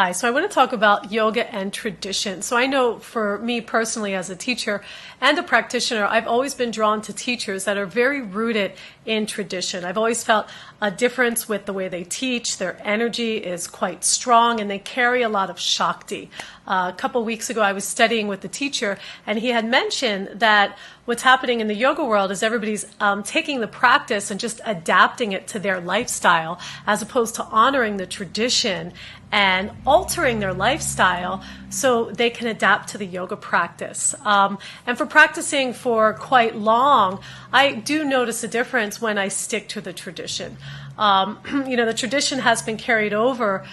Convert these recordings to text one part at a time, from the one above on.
Hi, so I want to talk about yoga and tradition. So I know for me personally as a teacher and a practitioner, I've always been drawn to teachers that are very rooted in tradition. I've always felt a difference with the way they teach. Their energy is quite strong and they carry a lot of Shakti. A couple weeks ago, I was studying with the teacher and he had mentioned that what's happening in the yoga world is everybody's taking the practice and just adapting it to their lifestyle as opposed to honoring the tradition and altering their lifestyle so they can adapt to the yoga practice. And for practicing for quite long, I do notice a difference when I stick to the tradition. The tradition has been carried over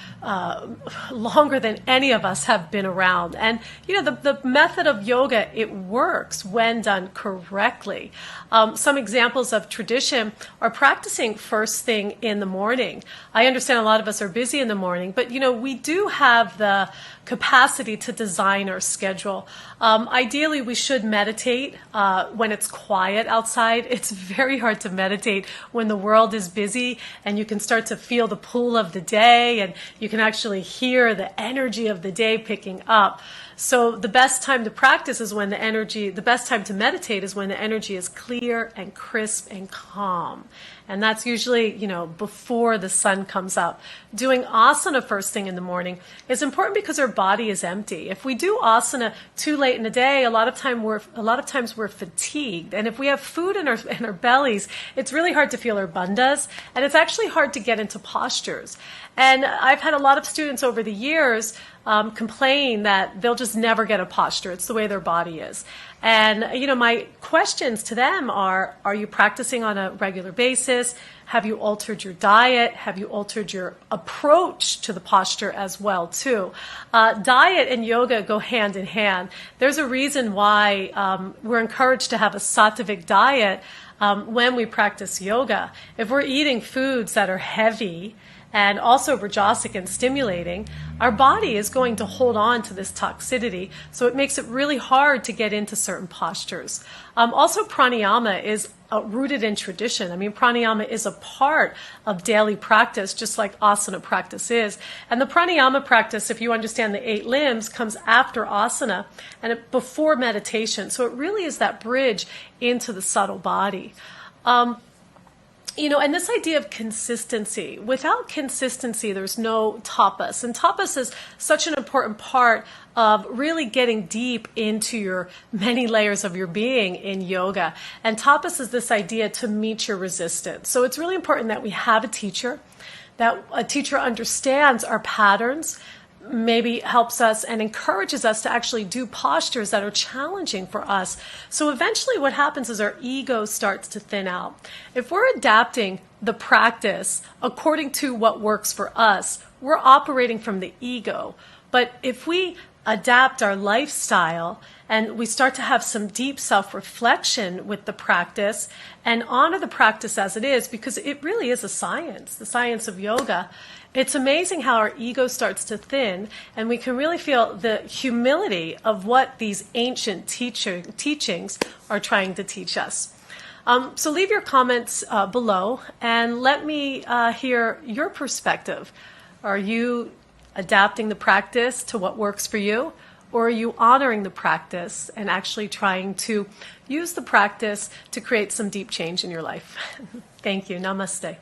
longer than any of us have been around. And, the method of yoga, it works when done correctly. Some examples of tradition are practicing first thing in the morning. I understand a lot of us are busy in the morning, but, we do have the capacity to design our schedule. Ideally, we should meditate when it's quiet outside. It's very hard to meditate when the world is busy and you can start to feel the pull of the day and you can actually hear the energy of the day picking up. So the best time to practice is when the best time to meditate is when the energy is clear and crisp and calm. And that's usually, before the sun comes up. Doing asana first thing in the morning is important because our body is empty. If we do asana too late in the day, a lot of times we're fatigued. And if we have food in our bellies, it's really hard to feel our bandhas, and it's actually hard to get into postures. And I've had a lot of students over the years complain that they'll just never get a posture. It's the way their body is. And, my questions to them are you practicing on a regular basis? Have you altered your diet? Have you altered your approach to the posture as well, too? Diet and yoga go hand in hand. There's a reason why we're encouraged to have a sattvic diet when we practice yoga. If we're eating foods that are heavy, and also rajasic and stimulating, our body is going to hold on to this toxicity, so it makes it really hard to get into certain postures. Also, pranayama is rooted in tradition. Pranayama is a part of daily practice, just like asana practice is. And the pranayama practice, if you understand the 8 limbs, comes after asana and before meditation. So it really is that bridge into the subtle body. And this idea of consistency. Without consistency, there's no tapas. And tapas is such an important part of really getting deep into your many layers of your being in yoga. And tapas is this idea to meet your resistance. So it's really important that we have a teacher, that a teacher understands our patterns, maybe helps us and encourages us to actually do postures that are challenging for us. So eventually what happens is our ego starts to thin out. If we're adapting the practice according to what works for us, we're operating from the ego. But if we adapt our lifestyle and we start to have some deep self-reflection with the practice and honor the practice as it is, because it really is a science, the science of yoga, it's amazing how our ego starts to thin and we can really feel the humility of what these ancient teachings are trying to teach us. So leave your comments below and let me hear your perspective. Are you adapting the practice to what works for you? Or are you honoring the practice and actually trying to use the practice to create some deep change in your life? Thank you. Namaste.